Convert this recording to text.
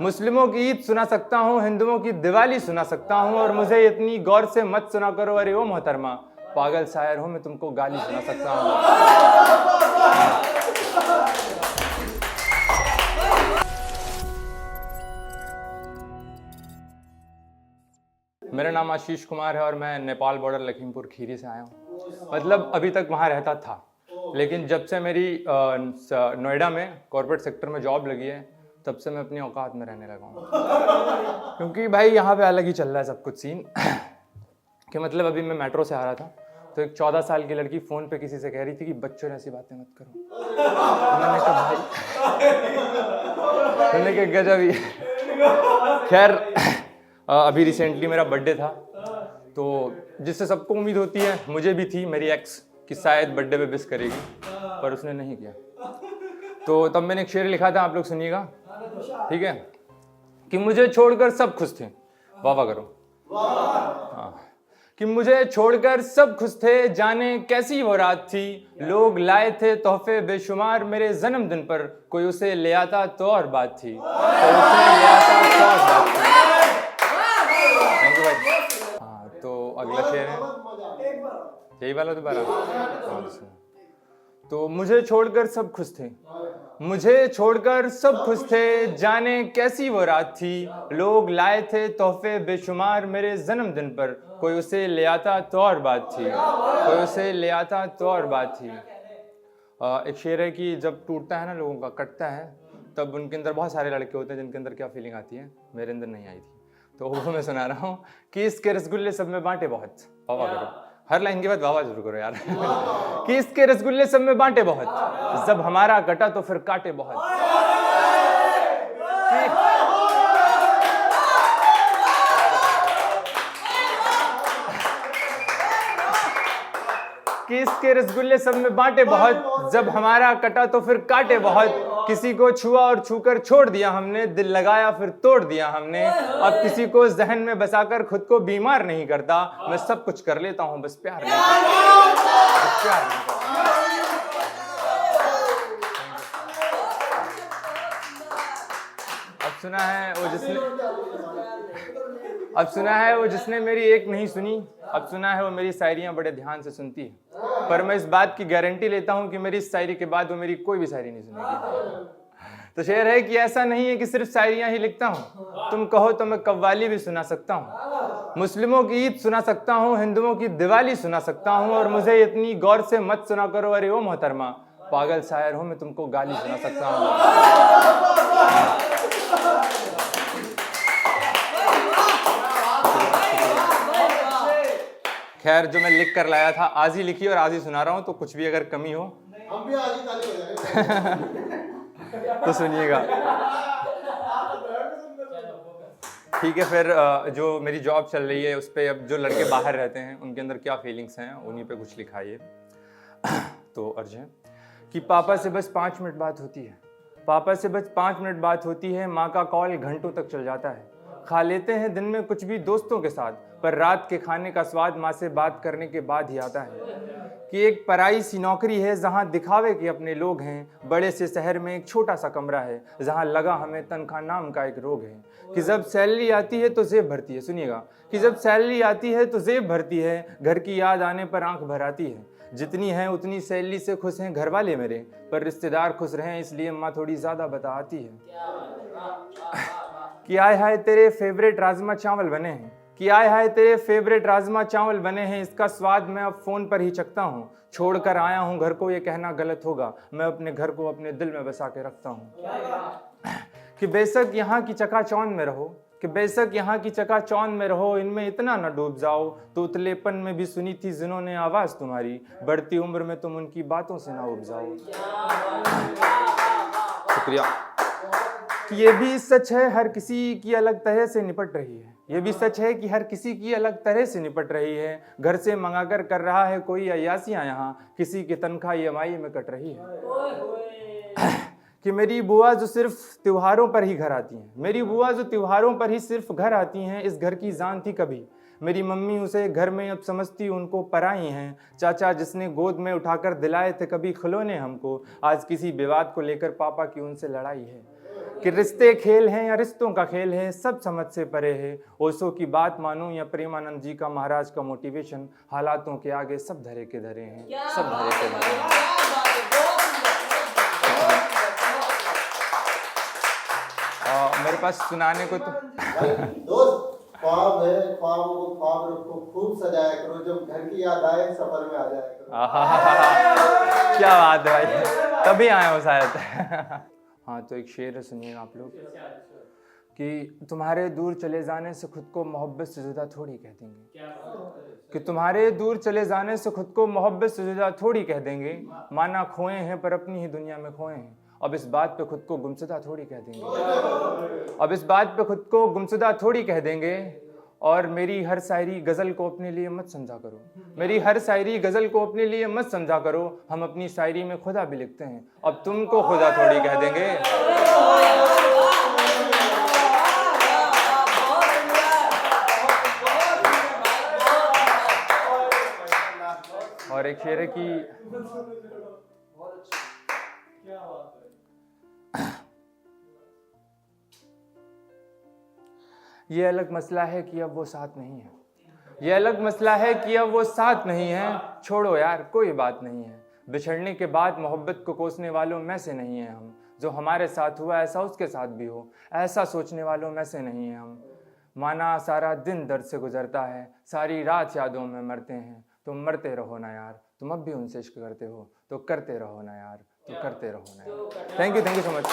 मुस्लिमों की ईद सुना सकता हूँ, हिंदुओं की दिवाली सुना सकता हूँ, और मुझे इतनी गौर से मत सुना करो। अरे ओ मोहतरमा, पागल शायर हूँ मैं, तुमको गाली सुना सकता हूँ। मेरा नाम आशीष कुमार है और मैं नेपाल बॉर्डर लखीमपुर खीरी से आया हूँ। मतलब अभी तक वहाँ रहता था, लेकिन जब से मेरी नोएडा में कॉर्पोरेट सेक्टर में जॉब लगी है, तब से मैं अपनी औकात में रहने लगा हूँ। क्योंकि भाई यहाँ पे अलग ही चल रहा है सब कुछ सीन कि मतलब अभी मैं मेट्रो से आ रहा था, तो एक 14 साल की लड़की फ़ोन पे किसी से कह रही थी कि बच्चों ने ऐसी बातें मत करो। मैंने कहा भाई, मैंने कहा गजब ही। खैर अभी रिसेंटली मेरा बर्थडे था, तो जिससे सबको उम्मीद होती है, मुझे भी थी, मेरी एक्स कि शायद बर्थडे पे विश करेगी, पर उसने नहीं किया। तो तब मैंने एक शेर लिखा था, आप लोग सुनिएगा, ठीक है? कि मुझे छोड़कर सब खुश थे, वाह वाह करो, हाँ, कि मुझे छोड़कर सब खुश थे, जाने कैसी वो रात थी, लोग लाए थे तोहफे बेशुमार मेरे जन्मदिन पर, कोई उसे ले आता तो और बात थी, कोई उसे ले आता तो और बात थी। थैंक यू भाई। हाँ, तो अगला शेर है, यही वाला दोबारा। हाँ, तो मुझे छोड़कर सब खुश थे, मुझे छोड़कर सब खुश थे, जाने कैसी वो रात थी, लोग लाए थे तोहफे बेशुमार मेरे जन्मदिन पर, कोई उसे ले आता तो और बात थी, कोई उसे ले आता तो और बात थी। एक शेर है कि जब टूटता है ना लोगों का, कटता है, तब उनके अंदर बहुत सारे लड़के होते हैं जिनके अंदर क्या फीलिंग आती है, मेरे अंदर नहीं आई थी, तो वो मैं सुना रहा हूँ कि इसके रसगुल्ले सब में बांटे बहुत, वाह करो, हर लाइन के बाद वाह जरूर करो यार। कि इसके रसगुल्ले सब में बांटे बहुत, जब हमारा कटा तो फिर काटे बहुत। कि इसके रसगुल्ले सब में बांटे बहुत, जब हमारा कटा तो फिर काटे बहुत, किसी को छुआ और छूकर छोड़ दिया हमने, दिल लगाया फिर तोड़ दिया हमने, अब किसी को जहन में बसाकर खुद को बीमार नहीं करता, मैं सब कुछ कर लेता हूँ बस प्यार नहीं करता, बस प्यार नहीं करता। अब सुना है वो जिसने मेरी एक नहीं सुनी, अब सुना है वो मेरी शायरियां बड़े ध्यान से सुनती है, पर मैं इस बात की गारंटी लेता हूं कि मेरी इस शायरी के बाद वो मेरी कोई भी शायरी नहीं सुनेगी। तो शेर है कि ऐसा नहीं है कि सिर्फ शायरियां ही लिखता हूं, तुम कहो तो मैं कव्वाली भी सुना सकता हूं, मुस्लिमों की ईद सुना सकता हूं, हिंदुओं की दिवाली सुना सकता हूं, और मुझे इतनी गौर से मत सुना करो। अरे ओ मोहतरमा, पागल शायर हूं मैं, तुमको गाली सुना सकता हूं। खैर जो मैं लिख कर लाया था आज ही लिखी और आज ही सुना रहा हूँ, तो कुछ भी अगर कमी हो हम भी आज ही ताली बजाएंगे। तो सुनिएगा, ठीक है? फिर जो मेरी जॉब चल रही है उस पर अब जो लड़के बाहर रहते हैं उनके अंदर क्या फीलिंग्स हैं, उन्हीं पे कुछ लिखा है। तो अर्ज है कि पापा से बस 5 मिनट बात होती है, पापा से बस 5 मिनट बात होती है, माँ का कॉल घंटों तक चल जाता है, खा लेते हैं दिन में कुछ भी दोस्तों के साथ, पर रात के खाने का स्वाद माँ से बात करने के बाद ही आता है। कि एक पराई सी नौकरी है जहाँ दिखावे के अपने लोग हैं, बड़े से शहर में एक छोटा सा कमरा है जहाँ लगा हमें तनख्वाह नाम का एक रोग है। कि जब सैलरी आती है तो जेब भरती है, सुनिएगा, कि जब सैलरी आती है तो जेब भरती है, घर की याद आने पर आंख भर आती है, जितनी है उतनी सैलरी से खुश हैं घर वाले मेरे, पर रिश्तेदार खुश रहें इसलिए माँ थोड़ी ज़्यादा बता आती है। कि आय हाय तेरे फेवरेट राजमा चावल बने हैं, कि आय हाय तेरे फेवरेट राजमा चावल बने हैं, इसका स्वाद मैं अब फ़ोन पर ही चखता हूँ, छोड़कर आया हूँ घर को ये कहना गलत होगा, मैं अपने घर को अपने दिल में बसा के रखता हूँ। कि बेशक यहाँ की चकाचौंध में रहो, कि बेशक यहाँ की चकाचौंध में रहो, इनमें इतना न डूब जाओ, तो उतलेपन में भी सुनी थी जिन्होंने आवाज़ तुम्हारी, बढ़ती उम्र में तुम उनकी बातों से ना उब जाओ। शुक्रिया। ये भी सच है हर किसी की अलग तरह से निपट रही है, ये भी सच है कि हर किसी की अलग तरह से निपट रही है, घर से मंगाकर कर रहा है कोई अय्यासियाँ यहाँ, किसी की तनख्वाह EMI में कट रही है। कि मेरी बुआ जो सिर्फ त्योहारों पर ही घर आती हैं, मेरी बुआ जो त्योहारों पर ही सिर्फ घर आती हैं, इस घर की जान थी कभी, मेरी मम्मी उसे घर में अब समझती उनको पराई हैं, चाचा जिसने गोद में उठाकर दिलाए थे कभी खिलौने हमको, आज किसी विवाद को लेकर पापा की उनसे लड़ाई है। कि रिश्ते खेल हैं या रिश्तों का खेल है, सब समझ से परे है। ओशो की बात मानूं या प्रेमानंद जी का महाराज का मोटिवेशन, हालातों के आगे सब धरे के धरे हैं, सब धरे के धरे हैं। मेरे पास सुनाने को तो दोस्त ख्वाब है, ख्वाबों को ख्वाब रखो, खूब सजाया करो, जब घर की याद आए सफर में आ जाया करो। क्या बात है भाई, तभी आए हो शायद। हाँ तो एक शेर है, सुनिए आप लोग कि तुम्हारे दूर चले जाने से खुद को मोहब्बत से जुदा थोड़ी कह देंगे, कि तुम्हारे दूर चले जाने से खुद को मोहब्बत से जुदा थोड़ी कह देंगे, माना खोए हैं पर अपनी ही दुनिया में खोए हैं, अब इस बात पे खुद को गुमशुदा थोड़ी कह देंगे, अब इस बात पे खुद को गुमशुदा थोड़ी कह देंगे। और मेरी हर शायरी गज़ल को अपने लिए मत समझा करो, मेरी हर शायरी गज़ल को अपने लिए मत समझा करो, हम अपनी शायरी में खुदा भी लिखते हैं, अब तुमको खुदा थोड़ी कह देंगे। और एक शेर है कि ये अलग मसला है कि अब वो साथ नहीं है, ये अलग मसला है कि अब वो साथ नहीं है, छोड़ो यार कोई बात नहीं है, बिछड़ने के बाद मोहब्बत को कोसने वालों में से नहीं है हम, जो हमारे साथ हुआ ऐसा उसके साथ भी हो, ऐसा सोचने वालों में से नहीं है हम। माना सारा दिन दर्द से गुजरता है, सारी रात यादों में मरते हैं, तुम मरते रहो ना यार, तुम अब भी उनसे इश्क करते हो तो करते रहो ना यार, तो करते रहो ना यार। Thank you so much.